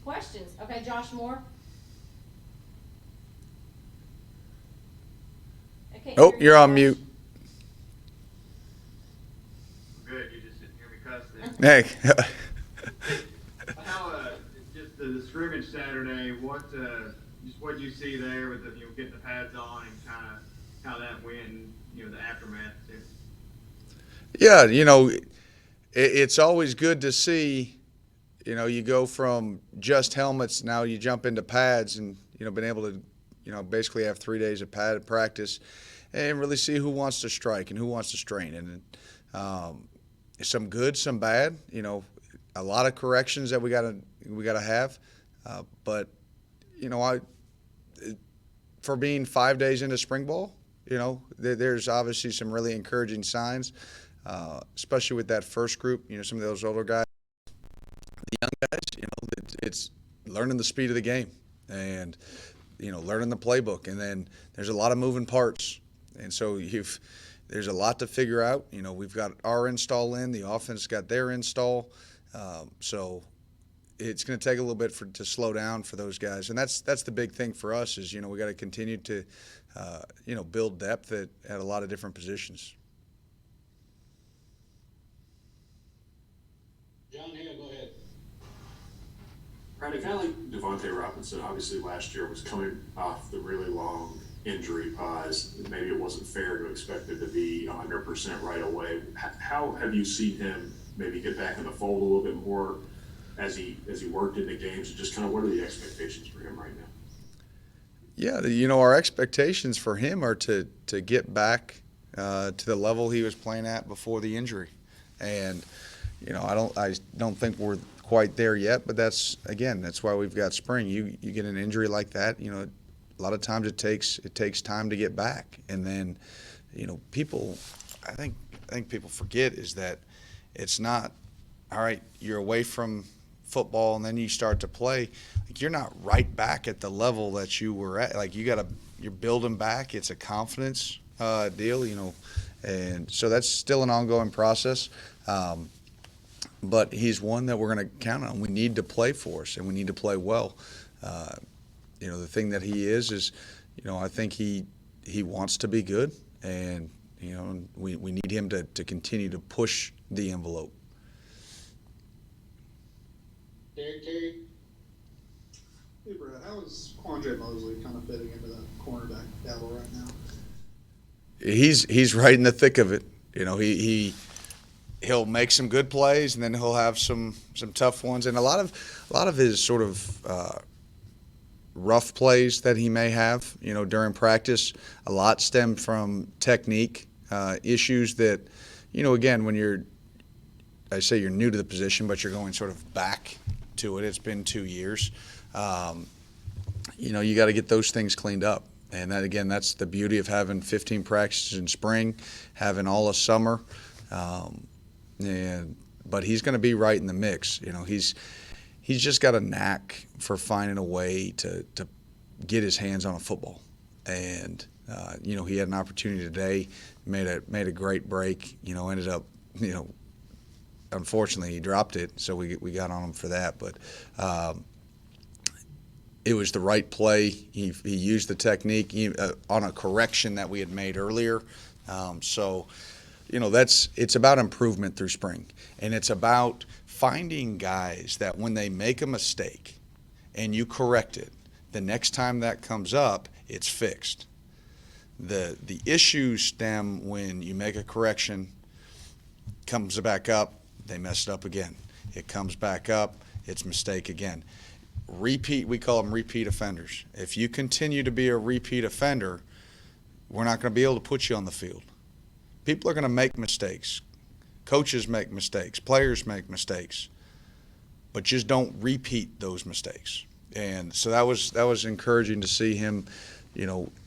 questions. Okay, Josh Moore. Okay, Oh, you're on mute. Good, you just didn't hear me cuss then. Hey. How just the scrimmage Saturday? What did you see there with the getting the pads on and kind of how that went and the aftermath too? Yeah, it's always good to see. You go from just helmets, now you jump into pads, and been able to basically have 3 days of padded practice and really see who wants to strike and who wants to strain. And some good, some bad. A lot of corrections that we gotta have. But I for being 5 days into spring ball, there's obviously some really encouraging signs, especially with that first group. Some of those older guys, the young guys. It's learning the speed of the game and learning the playbook, and then there's a lot of moving parts, and so there's a lot to figure out. We've got our install in, the offense got their install, so it's going to take a little bit to slow down for those guys, and that's the big thing for us is we got to continue to build depth at a lot of different positions. John Hale, go ahead. Randy, kind of like Davonte Robinson, obviously last year was coming off the really long injury pause. Maybe it wasn't fair to expect it to be 100% right away. How have you seen him maybe get back in the fold a little bit more as he worked into games? And just kind of what are the expectations for him right now? Yeah, our expectations for him are to get back to the level he was playing at before the injury, and I don't think we're quite there yet, but that's why we've got spring. You get an injury like that, a lot of times it takes time to get back, and then I think people forget is that it's not all right. You're away from football and then you start to play. Like, you're not right back at the level that you were at. Like, you're building back. It's a confidence deal, and so that's still an ongoing process. But he's one that we're going to count on. We need to play for us, and we need to play well. The thing that he is I think he wants to be good, and we need him to continue to push the envelope. Terry. Hey, Brad, how is Quandre Mosley kind of fitting into that cornerback battle right now? He's right in the thick of it. He'll make some good plays, and then he'll have some tough ones, and a lot of his sort of rough plays that he may have, during practice, a lot stem from technique issues that, again, when I say you're new to the position, but you're going sort of back to it. It's been 2 years. You got to get those things cleaned up, and that's the beauty of having 15 practices in spring, having all of summer. But he's going to be right in the mix. He's just got a knack for finding a way to get his hands on a football, and he had an opportunity today, made a great break. Ended up unfortunately he dropped it, so we got on him for that. But it was the right play. He used the technique on a correction that we had made earlier. It's about improvement through spring, and it's about finding guys that when they make a mistake and you correct it, the next time that comes up, it's fixed. The issues stem when you make a correction, comes back up, they mess it up again. It comes back up, it's mistake again. Repeat, we call them repeat offenders. If you continue to be a repeat offender, we're not going to be able to put you on the field. People are going to make mistakes. Coaches make mistakes. Players make mistakes. But just don't repeat those mistakes. And so that was encouraging to see him,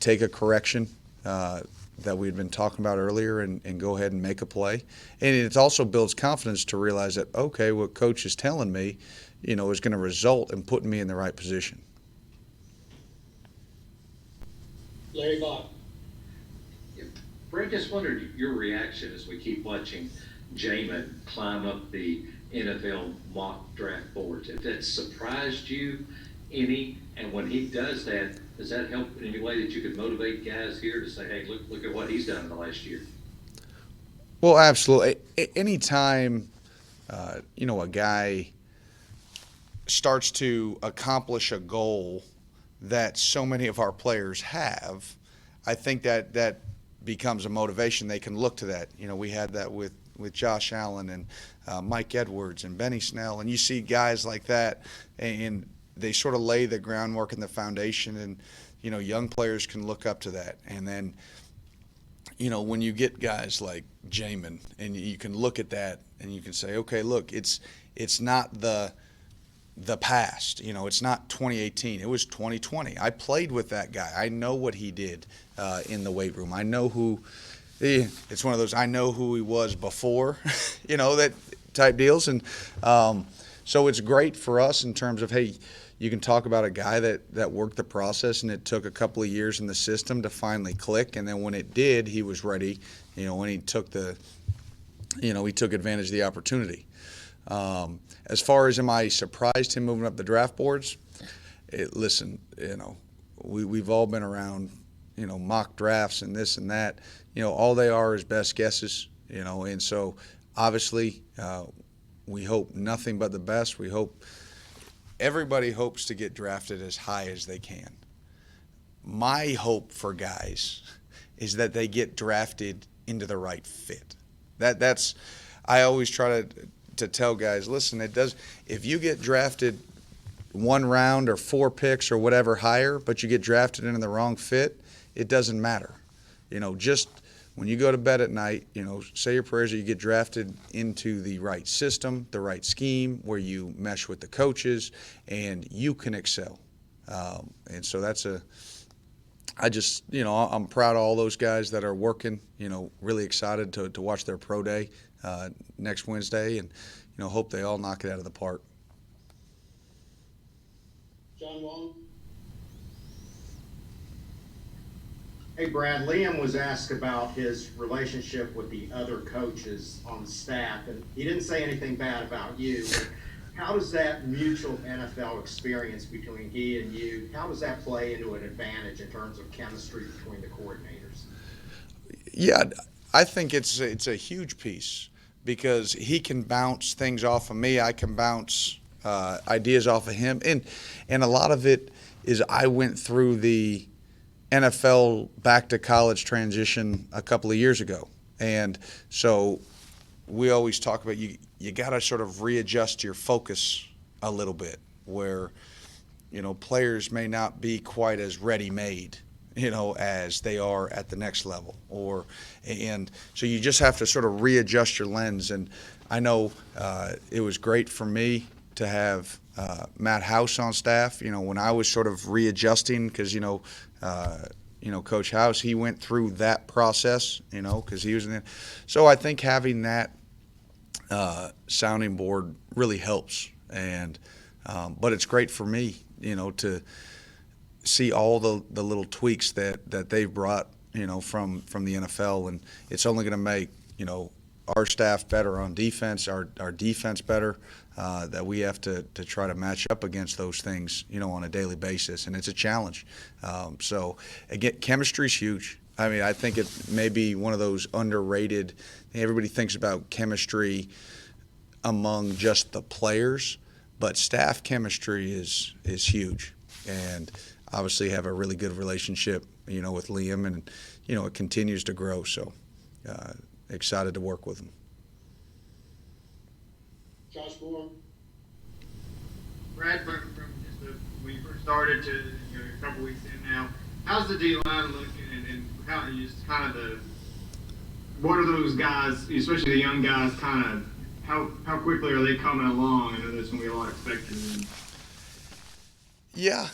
take a correction that we had been talking about earlier and go ahead and make a play. And it also builds confidence to realize that, okay, what coach is telling me, is going to result in putting me in the right position. Larry Bach. Brett, just wondered your reaction as we keep watching Jamin climb up the NFL mock draft boards. If that surprised you any, and when he does that, does that help in any way that you could motivate guys here to say, hey, look at what he's done in the last year? Well, absolutely. Anytime, a guy starts to accomplish a goal that so many of our players have, I think that becomes a motivation. They can look to that. We had that with Josh Allen and Mike Edwards and Benny Snell, and you see guys like that, and they sort of lay the groundwork and the foundation, and young players can look up to that. And then when you get guys like Jamin, and you can look at that and you can say, okay, look, it's not the past. It's not 2018. It was 2020. I played with that guy. I know what he did in the weight room. I know it's one of those, I know who he was before, that type deals. And so it's great for us in terms of, hey, you can talk about a guy that worked the process, and it took a couple of years in the system to finally click. And then when it did, he was ready, when he took he took advantage of the opportunity. As far as am I surprised him moving up the draft boards? Listen, we've all been around, mock drafts and this and that. All they are is best guesses, and so obviously we hope nothing but the best. Everybody hopes to get drafted as high as they can. My hope for guys is that they get drafted into the right fit. That's I always try to tell guys, listen, if you get drafted 1 round or 4 picks or whatever higher, but you get drafted into the wrong fit, it doesn't matter. Just when you go to bed at night, say your prayers that you get drafted into the right system, the right scheme, where you mesh with the coaches and you can excel. And so I'm proud of all those guys that are working, really excited to watch their pro day next Wednesday, and hope they all knock it out of the park. John Wong. Hey, Brad, Liam was asked about his relationship with the other coaches on the staff, and he didn't say anything bad about you, but how does that mutual NFL experience between he and you, how does that play into an advantage in terms of chemistry between the coordinators? Yeah, I think it's a huge piece, because he can bounce things off of me. I can bounce ideas off of him. And a lot of it is I went through the NFL back to college transition a couple of years ago. And so we always talk about you got to sort of readjust your focus a little bit, where, players may not be quite as ready-made, as they are at the next level. And so you just have to sort of readjust your lens. And I know it was great for me to have Matt House on staff, when I was sort of readjusting, because, Coach House, he went through that process, because he was in there. So I think having that sounding board really helps. And but it's great for me, to see all the little tweaks that they've brought, from the NFL, and it's only going to make, our staff better on defense, our defense better, that we have to try to match up against those things, on a daily basis, and it's a challenge. So again, chemistry's huge. I mean, I think it may be one of those underrated. Everybody thinks about chemistry among just the players, but staff chemistry is huge, and obviously have a really good relationship, with Liam, and it continues to grow. So excited to work with him. Josh Moore. Brad, from when you first started to a couple weeks in now, how's the D line looking, and how just kind of what are those guys, especially the young guys, kind of how quickly are they coming along? I know there's going to be a lot expected. Yeah,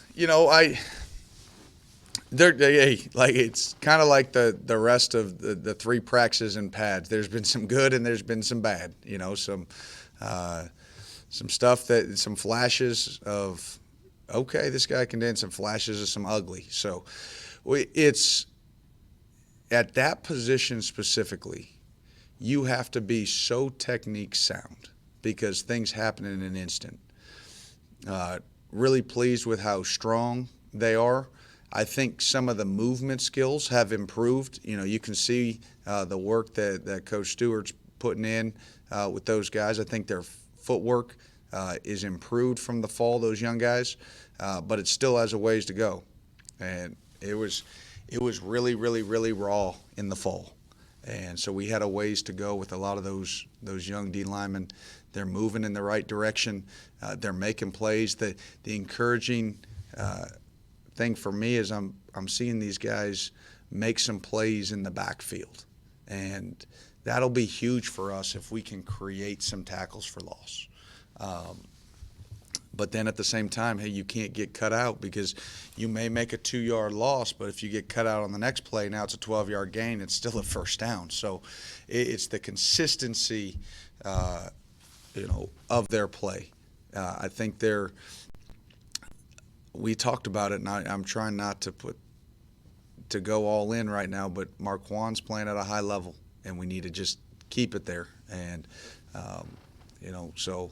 it's kind of like the rest of the 3 practices and pads. There's been some good and there's been some bad. Some stuff some flashes of, okay, this guy can dance, some flashes of some ugly. So it's at that position specifically, you have to be so technique sound because things happen in an instant. Really pleased with how strong they are. I think some of the movement skills have improved. You know, you can see the work that Coach Stewart's putting in with those guys. I think their footwork is improved from the fall, those young guys, but it still has a ways to go. And it was really, really, really raw in the fall. And so we had a ways to go with a lot of those young D linemen. They're moving in the right direction. They're making plays. The encouraging thing for me is I'm seeing these guys make some plays in the backfield, and that'll be huge for us if we can create some tackles for loss. But then at the same time, hey, you can't get cut out, because you may make a 2-yard loss, but if you get cut out on the next play, now it's a 12-yard gain. It's still a first down. So it's the consistency, of their play. I think we talked about it, and I'm trying not to go all in right now, but Marquand's playing at a high level, and we need to just keep it there. And, so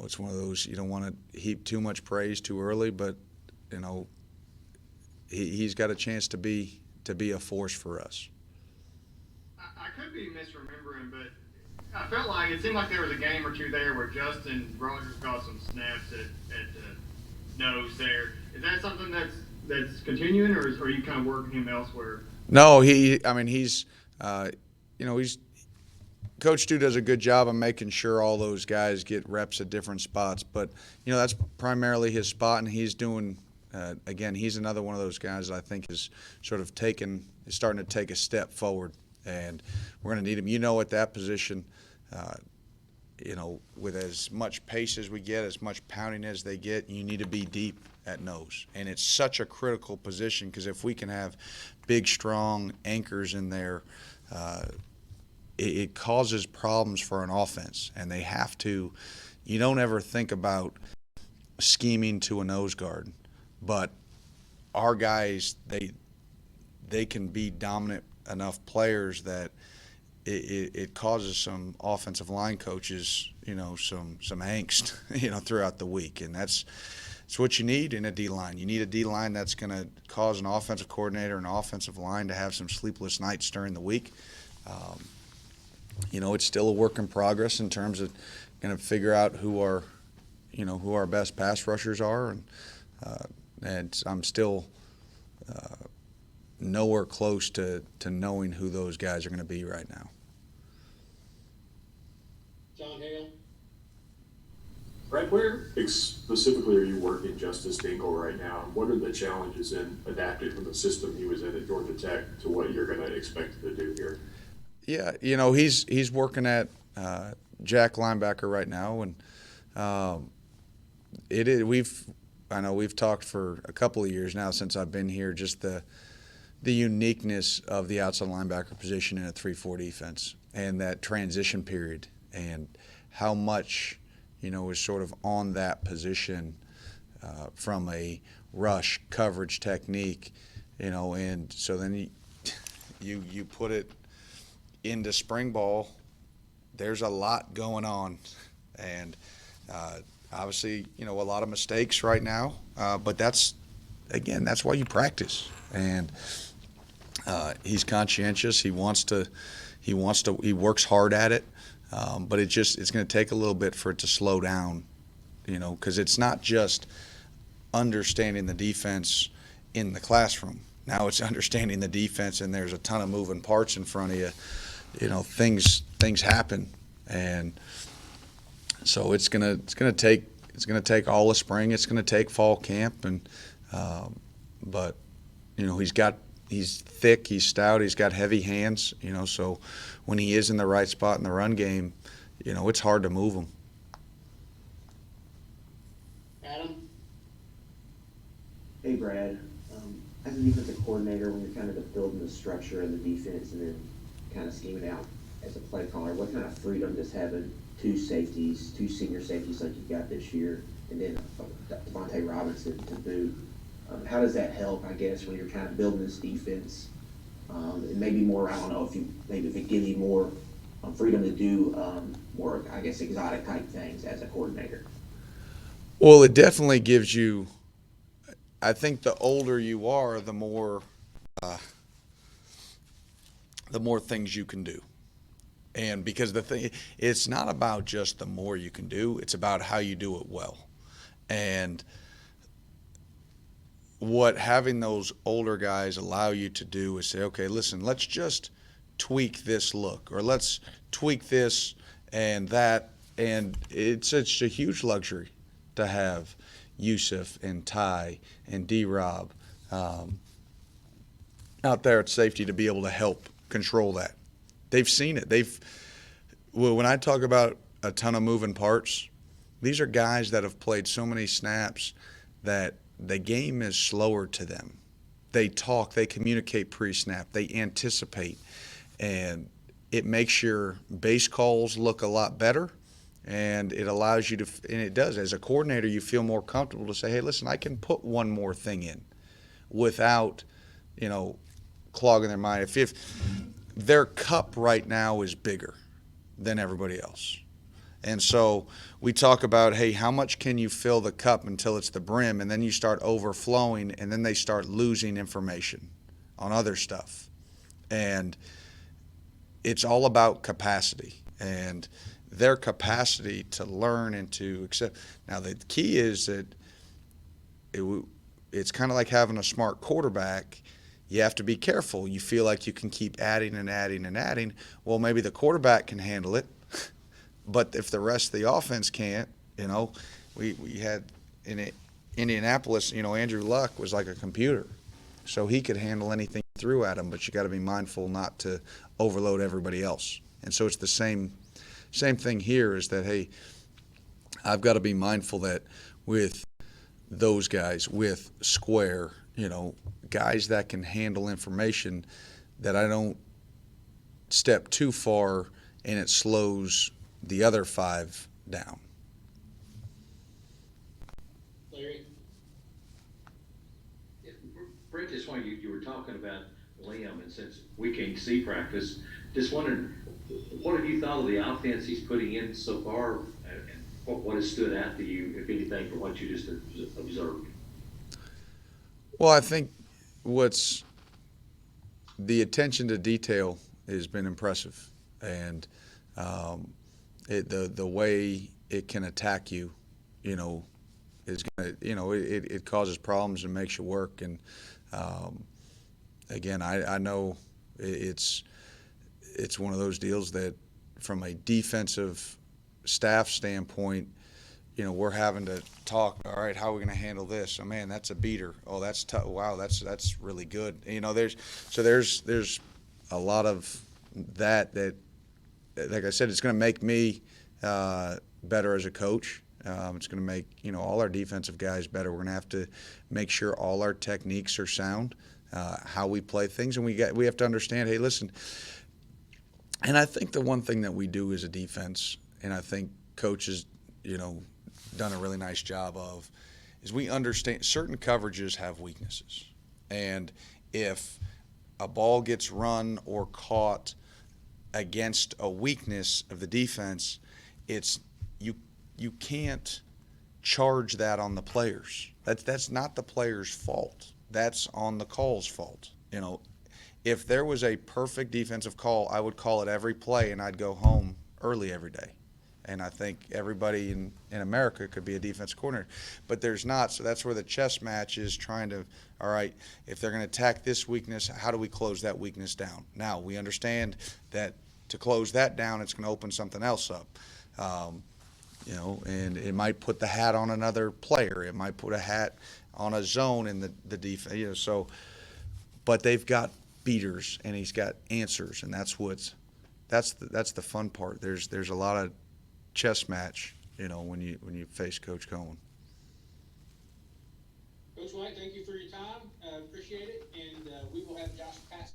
it's one of those, you don't want to heap too much praise too early, but, he's got a chance to be a force for us. I could be misremembering, but I felt like it seemed like there was a game or two there where Justin Rogers got some snaps at the nose there. Is that something that's continuing, or are you kind of working him elsewhere? No, he's Coach Stu does a good job of making sure all those guys get reps at different spots, but that's primarily his spot, and he's doing. Again, he's another one of those guys that I think is sort of starting to take a step forward, and we're going to need him. At that position, with as much pace as we get, as much pounding as they get, you need to be deep at nose. And it's such a critical position, because if we can have big, strong anchors in there, it causes problems for an offense. And they have to – you don't ever think about scheming to a nose guard, but our guys, they can be dominant enough players that it causes some offensive line coaches, some angst, throughout the week. And that's what you need in a D-line. You need a D-line that's going to cause an offensive coordinator and an offensive line to have some sleepless nights during the week. It's still a work in progress in terms of going to figure out who our best pass rushers are, and I'm still nowhere close to knowing who those guys are going to be right now. John Hale. Brad, where specifically are you working Justice Dingle right now? And what are the challenges in adapting from the system he was in at Georgia Tech to what you're going to expect him to do here? Yeah, he's working at Jack linebacker right now, and we've talked for a couple of years now since I've been here, just the uniqueness of the outside linebacker position in a 3-4 defense, and that transition period, and how much is sort of on that position from a rush coverage technique, and so then you put it into spring ball. There's a lot going on, and obviously a lot of mistakes right now, but that's why you practice. And he's conscientious. He works hard at it, but it's going to take a little bit for it to slow down, because it's not just understanding the defense in the classroom. Now it's understanding the defense, and there's a ton of moving parts in front of you. Things happen, and so it's gonna take all of spring. It's gonna take fall camp, and but he's thick, he's stout, he's got heavy hands. So when he is in the right spot in the run game, it's hard to move him. Adam. Hey, Brad. As a defensive coordinator, when you're kind of building the structure of the defense and then kind of scheming out as a play caller, what kind of freedom does having two senior safeties like you've got this year, and then Davonte Robinson to boot, how does that help, I guess, when you're kind of building this defense? And maybe more, I don't know, if it gives you more freedom to do more, I guess, exotic type things as a coordinator? Well, it definitely gives you. I think the older you are, the more things you can do. And because it's not about just the more you can do, it's about how you do it well. And what having those older guys allow you to do is say, okay, listen, let's just tweak this look, or let's tweak this and that. And it's such a huge luxury to have Yusuf and Ty and D-Rob out there at safety to be able to help control that. They've seen it. When I talk about a ton of moving parts, these are guys that have played so many snaps that the game is slower to them. They talk, they communicate pre-snap, they anticipate, and it makes your base calls look a lot better, and it allows you to, and it does, as a coordinator, you feel more comfortable to say, hey, listen, I can put one more thing in without, clogging their mind. If their cup right now is bigger than everybody else. And so we talk about, hey, how much can you fill the cup until it's the brim, and then you start overflowing, and then they start losing information on other stuff. And it's all about capacity and their capacity to learn and to accept. Now, the key is that it's kind of like having a smart quarterback. You have to be careful. You feel like you can keep adding and adding and adding. Well, maybe the quarterback can handle it, but if the rest of the offense can't, we had in Indianapolis, Andrew Luck was like a computer, so he could handle anything you threw at him. But you got to be mindful not to overload everybody else. And so it's the same thing here. Is that, hey, I've got to be mindful that with those guys, with Square, guys that can handle information, that I don't step too far and it slows the other five down. Larry? Brett, just while you were talking about Liam, and since we can't see practice, just wondering, what have you thought of the offense he's putting in so far, and what has stood out to you, if anything, from what you just observed? Well, I think what's the attention to detail has been impressive, and the way it can attack you, is gonna, it causes problems and makes you work. And again, I know it's one of those deals that, from a defensive staff standpoint, we're having to talk. All right, how are we going to handle this? Oh man, that's a beater. Oh, that's tough. Wow, that's really good. There's a lot of that, like I said, it's going to make me better as a coach. It's going to make all our defensive guys better. We're going to have to make sure all our techniques are sound, how we play things, and we have to understand. Hey, listen. And I think the one thing that we do as a defense, and I think coaches, done a really nice job of, is we understand certain coverages have weaknesses. And if a ball gets run or caught against a weakness of the defense, it's you can't charge that on the players. That's not the players' fault. That's on the call's fault. If there was a perfect defensive call, I would call it every play, and I'd go home early every day. And I think everybody in America could be a defense coordinator. But there's not, so that's where the chess match is, trying to, all right, if they're going to attack this weakness, how do we close that weakness down? Now, we understand that to close that down, it's going to open something else up. And it might put the hat on another player. It might put a hat on a zone in the defense. But they've got beaters, and he's got answers, and that's the fun part. There's a lot of chess match, when you face Coach Cohen. Coach White, thank you for your time. Appreciate it, and we will have Josh pass